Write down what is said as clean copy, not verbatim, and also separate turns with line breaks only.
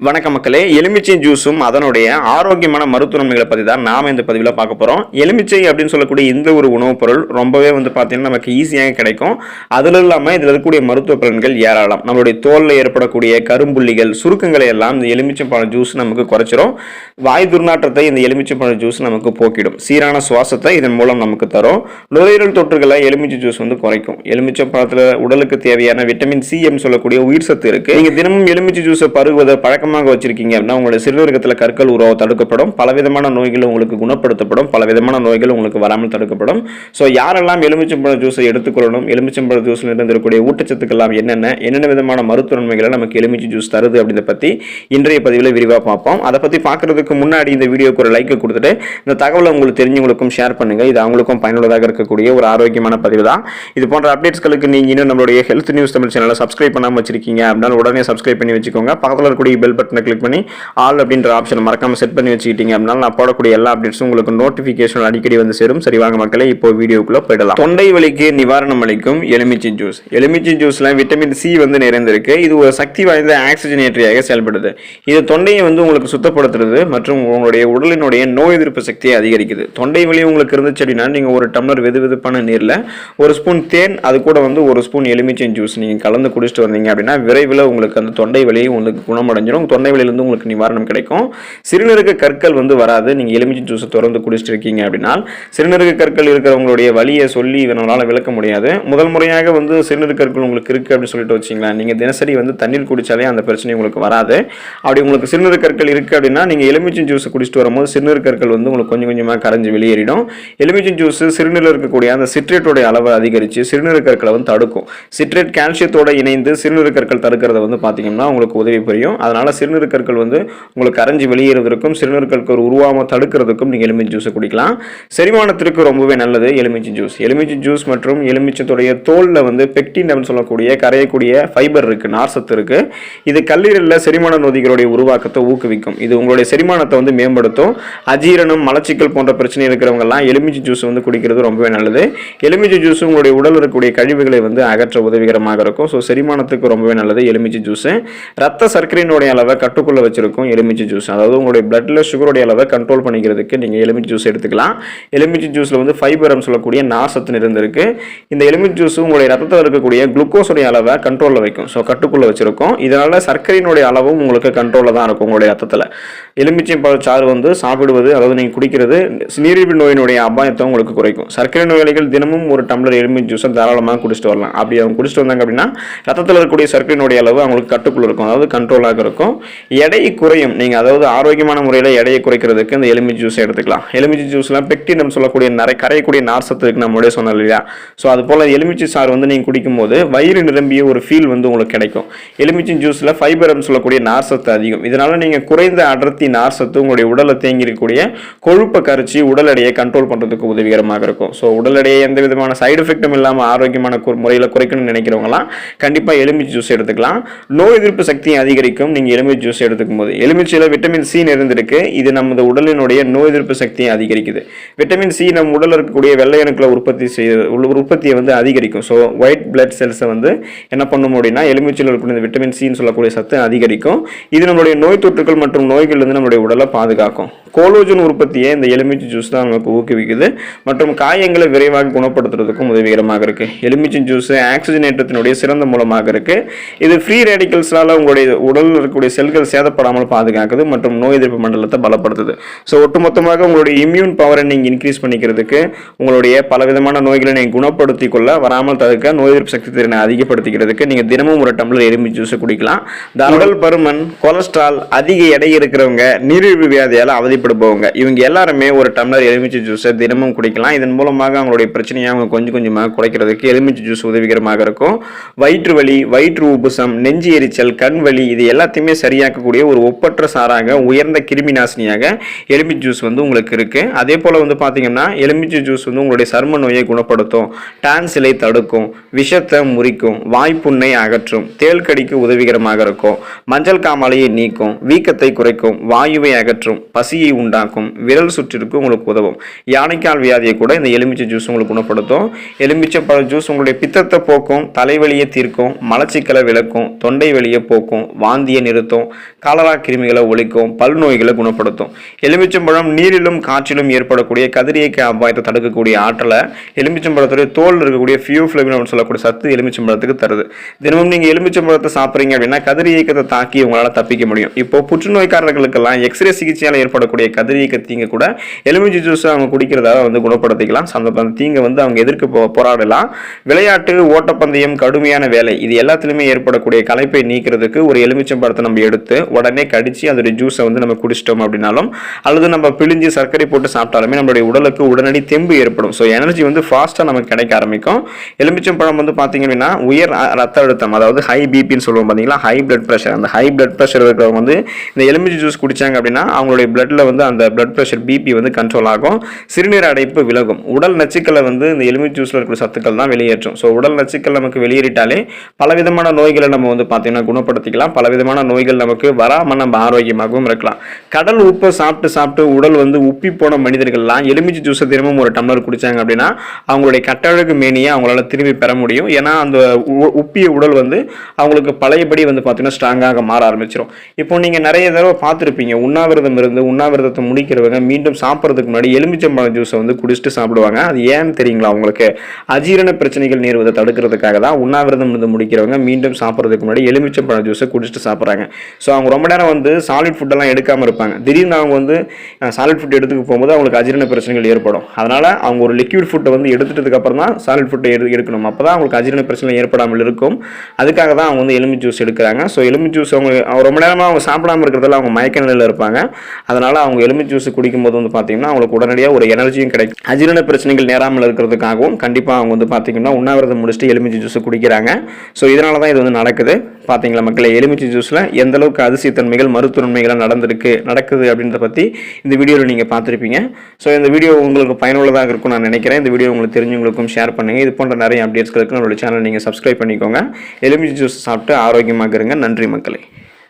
வணக்கம் மக்களே, எலுமிச்சை ஜூஸும் அதனுடைய ஆரோக்கியமான மருத்துவ நன்மைகளை பற்றி தான் நாம் இந்த பதிவில் பார்க்க போகிறோம். எலுமிச்சை அப்படின்னு சொல்லக்கூடிய இந்த ஒரு உணவுப் பொருள் ரொம்பவே பார்த்தீங்கன்னா நமக்கு ஈஸியாக கிடைக்கும். அதில் இல்லாமல் இதில் இருக்கக்கூடிய மருத்துவ பலன்கள் ஏராளம். நம்மளுடைய தோலில் ஏற்படக்கூடிய கரும்புள்ளிகள், சுருக்கங்களை எல்லாம் இந்த எலுமிச்சை பழ ஜூஸ் நமக்கு குறைச்சிரும். வாய் துர்நாற்றத்தை இந்த எலுமிச்சை பழ ஜூஸ் நமக்கு போக்கிடும். சீரான சுவாசத்தை இதன் மூலம் நமக்கு தரும். நுரையீரல் தொற்றுகளை எலுமிச்சை ஜூஸ் குறைக்கும். எலுமிச்சை பழத்தில் உடலுக்கு தேவையான விட்டமின் சி சொல்லக்கூடிய உயிர் சத்து இருக்கு. நீங்க தினமும் எலுமிச்சை ஜூஸை பருகுவதை பழக்கமாக வச்சிருக்கீங்க அப்படின்னா உங்களுடைய சிறுநீரகத்தில் கற்கள் உருவாக தடுக்கப்படும். பலவிதமான நோய்கள் உங்களுக்கு குணப்படுத்தப்படும். பலவிதமான நோய்கள் உங்களுக்கு வராமல் தடுக்கப்படும். ஸோ யாரெல்லாம் எலுமிச்சம்பழ ஜூஸை எடுத்துக்கொள்ளணும், எலுமிச்சம்பழ ஜூஸில் இருக்கக்கூடிய ஊட்டச்சத்துக்கெல்லாம் என்னென்ன விதமான மருத்துவ நன்மைகளை நமக்கு எலுமிச்சை ஜூஸ் தருது அப்படின்றத பற்றி இன்றைய பதிவில் விரிவாக பார்ப்போம். அதை பற்றி பார்க்கறதுக்கு முன்னாடி இந்த வீடியோக்கு ஒரு லைக் கொடுத்துட்டு இந்த தகவலை உங்களுக்கு தெரிஞ்சவங்களுக்கும் ஷேர் பண்ணுங்க. இது அவங்களுக்கும் பயனுள்ளதாக இருக்கக்கூடிய ஒரு ஆரோக்கியமான பதிவு தான். இது போன்ற அப்டேட்ஸ்களுக்கு நீங்க இன்னும் நம்மளுடைய ஹெல்த் நியூஸ் தமிழ் சேனலை சப்ஸ்கிரைப் பண்ணாமல் வச்சிருக்கீங்க அப்படின்னா உடனே சப்ஸ்கிரைப் பண்ணி வச்சுக்கோங்க. பக்கத்தில் இருக்கக்கூடிய பெல் பட்டனை கிளிக் பண்ணி ஆல் அப்படின்ற ஆப்ஷனை மறக்காம செட் பண்ணி வச்சுக்கிட்டீங்க அப்படின்னா நான் போடக்கூடிய எல்லா அப்டேட்ஸும் உங்களுக்கு நோட்டிஃபிகேஷன் அடிக்கடி வந்து சேரும். சரி வாங்க மக்களே, இப்போ வீடியோக்குள்ள போயிடலாம். தொண்டை வலிக்கு நிவாரணம் அளிக்கும் எலுமிச்சை ஜூஸ். எலுமிச்சை ஜூஸ்ல விட்டமின் சி நிறைந்திருக்கு. இது ஒரு சக்தி வாய்ந்த ஆக்சிஜனேட்டரியாக செயல்படுது. இது தொண்டையை உங்களுக்கு சுத்தப்படுத்துறது மற்றும் உங்களுடைய உடலினுடைய நோய் எதிர்ப்பு சக்தியை அதிகரிக்குது. தொண்டை வலி உங்களுக்கு இருந்துச்சு அப்படின்னா நீங்க ஒரு டம்ளர் வெதுவெதுப்பான நீர்ல ஒரு ஸ்பூன் தேன், அது கூட ஒரு ஸ்பூன் எலுமிச்சை ஜூஸ் நீங்க கலந்து குடிச்சிட்டு வந்தீங்க அப்படின்னா விரைவில் உங்களுக்கு அந்த தொண்டை வலி உங்களுக்கு குணமடைஞ்சிடும். தொண்டை வலியிலிருந்து உங்களுக்கு நிவாரணம் கிடைக்கும். சிறுநீரக கற்கள் வராது. நீங்க எலுமிச்சை ஜூஸை தொடர்ந்து குடிச்சிட்டு இருக்கீங்க அப்படின்னா சிறுநீரக கற்கள் இருக்கிறவங்களுடைய வலியை சொல்லி நம்மளால விளக்க முடியாது. முதல் முறையாக சிறுநீரக கற்கள் உங்களுக்கு இருக்கு அப்படின்னு சொல்லிட்டு வச்சிங்களா, நீங்க தினசரி தண்ணீர் குடிச்சாலே அந்த பிரச்சனை உங்களுக்கு வராது. அப்படி உங்களுக்கு சிறுநீரக கற்கள் இருக்கு அப்படின்னா நீங்க எலுமிச்சை ஜூஸ் குடிச்சிட்டு வரும்போது சிறுநீரக கற்கள் உங்களுக்கு கொஞ்சம் கொஞ்சமாக கரைஞ்சு வெளியேறிடும். எலுமிச்சை ஜூஸ் சிறுநீரில் இருக்கக்கூடிய அந்த சிட்ரேட்டோட அளவை அதிகரித்து சிறுநீரக கற்களை தடுக்கும். சிட்ரேட் கால்சியத்தோட இணைந்து சிறுநீரக கற்கள் தடுக்கிறத பார்த்தீங்கன்னா உங்களுக்கு உதவி புரியும். அதனால சிறுநீரக கற்கள் உங்களுக்கு கரைஞ்சி வெளியேறதுக்கும் சிறுநீரக கற்கள் உருவாம தடுக்கிறதுக்கும் நீங்க எலுமிச்சை ஜூஸ் குடிக்கலாம். செரிமானத்திற்கு ரொம்பவே நல்லது எலுமிச்சை ஜூஸ். எலுமிச்சை ஜூஸ் மற்றும் எலுமிச்சத்துடைய தோல்ல பெக்டின் அப்படின்னு சொல்லக்கூடிய கரையக்கூடிய ஃபைபர் இருக்கு, நார்சத்து இருக்கு. இது கல்லீரல்ல செரிமான நொதிகளுடைய உருவாக்கத்தை ஊக்குவிக்கும். இது உங்களுடைய செரிமானத்தை மேம்படுத்தும். அஜீரணம், மலச்சிக்கல் போன்ற பிரச்சனை இருக்கிறவங்க எல்லாம் எலுமிச்சை ஜூஸ் குடிக்கிறது ரொம்பவே நல்லது. எலுமிச்சை ஜூஸ் உங்களுடைய உடல் இருக்கக்கூடிய கழிவுகளை அகற்ற உதவிகரமாக இருக்கும். ஸோ செரிமானத்துக்கு ரொம்பவே நல்லது எலுமிச்சை ஜூஸ். ரத்த சர்க்கரையினுடைய அளவை கட்டுக்குள்ள வச்சிருக்கும் எலுமிச்சை ஜூஸ். அதாவது உங்களுடைய பிளட்ல சுகருடைய அளவை கண்ட்ரோல் பண்ணிக்கிறதுக்கு நீங்க எலுமிச்சை ஜூஸ் எடுத்துக்கலாம். எலுமிச்சை ஜூஸ்ல ஃபைபர் சொல்லக்கூடிய நார்சத்து நிறைந்திருக்கு. இந்த எலுமிச்சை ஜூஸ் உங்களுடைய ரத்தத்தில் இருக்கக்கூடிய குளுக்கோஸுடைய அளவை கண்ட்ரோல்ல வைக்கும். ஸோ கட்டுக்குள்ள வச்சிருக்கும். இதனால சர்க்கரையினுடைய அளவும் உங்களுக்கு கண்ட்ரோல்ல தான் இருக்கும் உங்களுடைய ரத்தத்தில். எலுமிச்சை பழச்சாறு சாப்பிடுவது, அதாவது நீங்க குடிக்கிறது நீரிழிவு நோயினுடைய அபாயத்தை உங்களுக்கு குறைக்கும். சர்க்கரை நோயாளிகள் தினமும் ஒரு டம்ளர் எலுமிச்சை ஜூஸை தாராளமாக குடிச்சிட்டு வரலாம். அப்படி அவங்க குடிச்சிட்டு வந்தாங்க அப்படின்னா ரத்தத்தில் இருக்கக்கூடிய சர்க்கரையினுடைய அளவு அவங்களுக்கு கட்டுக்குள்ள இருக்கும், அதாவது கண்ட்ரோலாக இருக்கும். எடை குறையும். நீங்க அதாவது ஆரோக்கியமான முறையில் எடையை குறைக்கிறதுக்கு இந்த எலுமிச்சை ஜூஸ் எடுத்துக்கலாம். எலுமிச்சை ஜூஸ்ல பெக்டின் சொல்லக்கூடிய கரையக்கூடிய நார்சத்து இருக்கு, நம்மளே சொன்னோம் இல்லையா. ஸோ அது போல எலுமிச்சை சாறு நீங்க குடிக்கும் போது வயிறு நிரம்பிய ஒரு ஃபீல் உங்களுக்கு கிடைக்கும். எலுமிச்சை ஜூஸ்ல ஃபைபர் சொல்லக்கூடிய நார்சத்து அதிகம். இதனால நீங்க குறைந்த அடர்த்தி நார்சத்து உங்களுடைய உடலை தேங்கி இருக்கக்கூடிய கொழுப்பை கரைச்சி உடல் எடையை கண்ட்ரோல் பண்றதுக்கு உதவிகரமாக இருக்கும். ஸோ உடல் எடையை எந்த விதமான சைடு எஃபெக்டும் இல்லாமல் ஆரோக்கியமான முறையில் குறைக்கணும்னு நினைக்கிறவங்களாம் கண்டிப்பா எலுமிச்சை ஜூஸ் எடுத்துக்கலாம். நோய் எதிர்ப்பு சக்தியை அதிகரிக்கும் நீங்க எலுமிச்சை ஜூஸ் எடுத்துக்கும் போது. எலுமிச்சையில விட்டமின் சி நிறைந்திருக்கு. இது நமது உடலினுடைய நோய் எதிர்ப்பு சக்தியை அதிகரிக்குது. விட்டமின் சி நம்ம உடலில் இருக்கக்கூடிய வெள்ளை அணுக்களை உற்பத்தியை அதிகரிக்கும். ஸோ ஒயிட் பிளட் செல்ஸை என்ன பண்ணும் அப்படின்னா எலுமிச்சையில் இருக்கக்கூடிய விட்டமின் சி சொல்லக்கூடிய சத்து அதிகரிக்கும். இது நம்மளுடைய நோய் தொற்றுகள் மற்றும் நோய்கள் நம்மளுடைய உடலை பாதுகாக்கும். கோலோஜன் உற்பத்தியை இந்த எலுமிச்சை ஜூஸ் தான் நமக்கு ஊக்குவிக்குது மற்றும் காயங்களை விரைவாக குணப்படுத்துறதுக்கும் உதவிகரமாக இருக்கு. எலுமிச்சை ஜூஸ் ஆக்சிஜனேற்றத்தினுடைய சிறந்த மூலமாக இருக்கு. இது ஃப்ரீ ரேடிக்கல்ஸ்னால உங்களுடைய உடலில் இருக்கக்கூடிய செல்கள் சேதப்படாமல் பாதுகாக்குது மற்றும் நோய் எதிர்ப்பு மண்டலத்தை பலப்படுத்துது. ஸோ ஒட்டுமொத்தமாக உங்களுடைய இம்யூன் பவரை நீங்க இன்க்ரீஸ் பண்ணிக்கிறதுக்கு, உங்களுடைய பலவிதமான நோய்களை நீங்க குணப்படுத்தி கொள்ள, வராமல் தடுக்க, நோய் எதிர்ப்பு சக்தி திறனை அதிகப்படுத்திக்கிறதுக்கு நீங்க தினமும் ஒரு டம்ளர் எலுமிச்சை ஜூஸ் குடிக்கலாம். உடல் பருமன், கொலஸ்ட்ரால், அதிக எடை இருக்கிறவங்க, நீரிழிவு வியாதியால் அவதிப்படுபவங்க, இவங்க எல்லாருமே ஒரு டம்ளர் எலுமிச்சை ஜூஸை தினமும் குடிக்கலாம். இதன் மூலமாக அவங்களுடைய பிரச்சனையை அவங்க கொஞ்சம் கொஞ்சமாக குறைக்கிறதுக்கு எலுமிச்சை ஜூஸ் உதவிகரமாக இருக்கும். வயிற்று வலி, வயிற்று உபுசம், நெஞ்சு எரிச்சல், கண் வலி, இது எல்லாத்தையுமே சரியாக்கக்கூடிய ஒரு ஒப்பற்ற சாராக உயர்ந்த கிருமி நாசினியாக எலுமிச்சை ஜூஸ் உங்களுக்கு இருக்கு. அதே போல பாத்தீங்கன்னா எலுமிச்சை ஜூஸ் உங்களுடைய சர்ம நோயை குணப்படுத்தும், டான்சிலை தடுக்கும், விஷத்தை முறிக்கும், வாய்ப்புண்ணை அகற்றும், தேள் கடிக்கு உதவிகரமாக இருக்கும், மஞ்சள் காமாலையை நீக்கும், வீக்கத்தை குறைக்கும், வாயுவை அகற்றும், பசியை உண்டாக்கும், விரல் சுற்றிற்கு உங்களுக்கு உதவும். யானைக்கால் வியாதியை கூட இந்த எலுமிச்சை ஜூஸ் உங்களுக்கு குணப்படுத்தும். எலுமிச்சை பழ ஜூஸ் உங்களுடைய பித்தத்தை போக்கும், தலைவலியை தீர்க்கும், மலச்சிக்கலை விளக்கும், தொண்டை வலியை போக்கும், வாந்தியை நிறுத்தும், காலரா கிருமிகளை ஒழிக்கும், பல் நோய்களை குணப்படுத்தும். எலுமிச்சம்பழம் நீரிலும் காற்றிலும் ஏற்படக்கூடிய கதிரியக்க அபாயத்தை தடுக்கக்கூடிய ஆற்றலை எலுமிச்சம்பழத்துடைய தோல் இருக்கக்கூடிய ஃபியூஃப்ளவின் சொல்லக்கூடிய சத்து எலுமிச்சம்பழத்துக்கு தருது. தினமும் நீங்க எலுமிச்சம்பழத்தை சாப்பிட்றீங்க அப்படின்னா கதிரியக்கத்தை தாக்கி உங்களால் தப்பிக்க முடியும். இப்போ புற்றுநோய்க்காரர்களுக்கெல்லாம் எக்ஸ்ரே சிகிச்சையால் ஏற்படக்கூடிய கதிரியக்க தீங்கு கூட எலுமிச்சை ஜூஸ் அவங்க குடிக்கிறதால வந்து குணப்படுத்திக்கலாம். அந்த தீங்கை வந்து அவங்க எதிர்க்க போராடலாம். விளையாட்டு, ஓட்டப்பந்தயம், கடுமையான வேலை இது எல்லாத்துலயுமே ஏற்படக்கூடிய களைப்பை நீக்கிறதுக்கு ஒரு எலுமிச்சம்பழத்தை நம்ம எடுத்து உடனே கடிச்சு அதோடைய ஜூஸை வந்து நம்ம குடிச்சிட்டோம் அப்படின்னாலும் அல்லது நம்ம பிழிஞ்சு சர்க்கரை போட்டு சாப்பிட்டாலுமே நம்மளுடைய உடலுக்கு உடனடி தெம்பு ஏற்படும். ஸோ எனர்ஜி வந்து ஃபாஸ்ட்டாக நமக்கு கிடைக்க ஆரம்பிக்கும். எலுமிச்சம்பழம் வந்து பார்த்தீங்க அப்படின்னா உயர் ரத்த அழுத்தம், அதாவது ஹை பிபின்னு சொல்லுவோம் பார்த்தீங்களா, ஹை பிளட் ப்ரெஷர், அந்த ஹை பிளட் ப்ரெஷர் இருக்கிறவங்க வந்து இந்த எலுமிச்சை ஜூஸ் குடிச்சாங்க அப்படின்னா அவங்களுடைய பிளட்ல வந்து அந்த பிளட் ப்ரெஷர் பிபி வந்து கண்ட்ரோல் ஆகும். சிறுநீர் அடைப்பு விலகும். உடல் நச்சுக்களை வந்து இந்த எலுமிச்சை ஜூஸ்ல இருக்கிற சத்துக்கள் தான் வெளியேற்றும். ஸோ உடல் நச்சுக்கள் நமக்கு வெளியேறிட்டாலே பலவிதமான நோய்களை நம்ம வந்து பார்த்தீங்கன்னா குணப்படுத்திக்கலாம். பலவிதமான நோய்கள் நமக்கு வராமல் நம்ம ஆரோக்கியமாகவும் இருக்கலாம். கடல் உப்பை சாப்பிட்டு சாப்பிட்டு உடல் வந்து உப்பி போன மனிதர்கள்லாம் எலுமிச்சை ஜூஸை தினமும் ஒரு டம்ளர் குடிச்சாங்க அப்படின்னா அவங்களுடைய கட்டழகு மேனியை அவங்களால திரும்பி பெற முடியும். ஏன்னா அந்த உப்பிய உடல் வந்து அவங்களுக்கு பழையபடி வந்து பார்த்தீங்கன்னா ஸ்ட்ராங்காக மாற ஆரம்பிச்சிடும். இப்போ நீங்கள் நிறைய தடவை பார்த்துருப்பீங்க, உண்ணாவிரதம் இருந்து உண்ணாவிரதத்தை முடிக்கிறவங்க மீண்டும் சாப்பிட்றதுக்கு முன்னாடி எலுமிச்சம்பழம் ஜூஸை வந்து குடிச்சிட்டு சாப்பிடுவாங்க. அது ஏன்னு தெரியுங்களா உங்களுக்கு? அஜீரண பிரச்சனைகள் நேர்வதை தடுக்கிறதுக்காக தான் உண்ணாவிரதம் இருந்து முடிக்கிறவங்க மீண்டும் சாப்பிட்றதுக்கு முன்னாடி எலுமிச்சம்பழம் ஜூஸை குடிச்சிட்டு சாப்பிட்றாங்க. ஸோ அவங்க ரொம்ப நேரம் வந்து சாலிட் ஃபுட்டெல்லாம் எடுக்காமல் இருப்பாங்க. திடீர்னு அவங்க வந்து சாலிட் ஃபுட் எடுத்துக்க போகும்போது அவங்களுக்கு அஜீரண பிரச்சனைகள் ஏற்படும். அதனால் அவங்க ஒரு லிக்விட் ஃபுட்டை வந்து எடுத்துட்டதுக்கு அப்புறம் தான் சாலிட் ஃபுட்டை எடுக்கணும். அப்போ தான் அவங்களுக்கு அஜீரண பிரச்சனை ஏற்படாமல் இருக்கும். அதுக்காக தான் அவங்க வந்து எலுமிச்சை ஜூஸ் எடுக்கிறாங்க. ஸோ எலுமிச்சை ஜூஸ் அவங்க ரொம்ப நேரமாக அவங்க சாப்பிடாமல் இருக்கிறதால அவங்க மயக்க நிலையில் இருப்பாங்க. அதனால் அவங்க எலுமிச்சை ஜூஸ் குடிக்கும்போது வந்து பார்த்தீங்கன்னா அவங்களுக்கு உடனடியாக ஒரு எனர்ஜியும் கிடைக்கும். அஜீரண பிரச்சனைகள் நேராமல் இருக்கிறதுக்காகவும் கண்டிப்பாக அவங்க வந்து பார்த்தீங்கன்னா உண்ணாவிரதம் முடிச்சுட்டு எலுமிச்சை ஜூஸ் குடிக்கிறாங்க. ஸோ இதனால தான் இது வந்து நடக்குது. பார்த்தீங்களா மக்களே, எலுமிச்சை ஜூஸில் எந்த அளவுக்கு அதிசயத்தன்மைகள் மருத்துவ நன்மைகள் நடக்குது அப்படின்றத பற்றி இந்த வீடியோவில் நீங்கள் பார்த்துருப்பீங்க. ஸோ இந்த வீடியோ உங்களுக்கு பயனுள்ளதாக இருக்கும் நான் நினைக்கிறேன். இந்த வீடியோ உங்களுக்கு தெரிஞ்சவங்களுக்கும் ஷேர் பண்ணுங்கள். இது போன்ற நிறைய அப்டேட்ஸ்களுக்கு நம்மளோட சேனல் நீங்கள் சப்ஸ்கிரைப் பண்ணிக்கோங்க. எலுமிச்சை ஜூஸ் சாப்பிட்டு ஆரோக்கியமாக இருங்க. நன்றி மக்களே.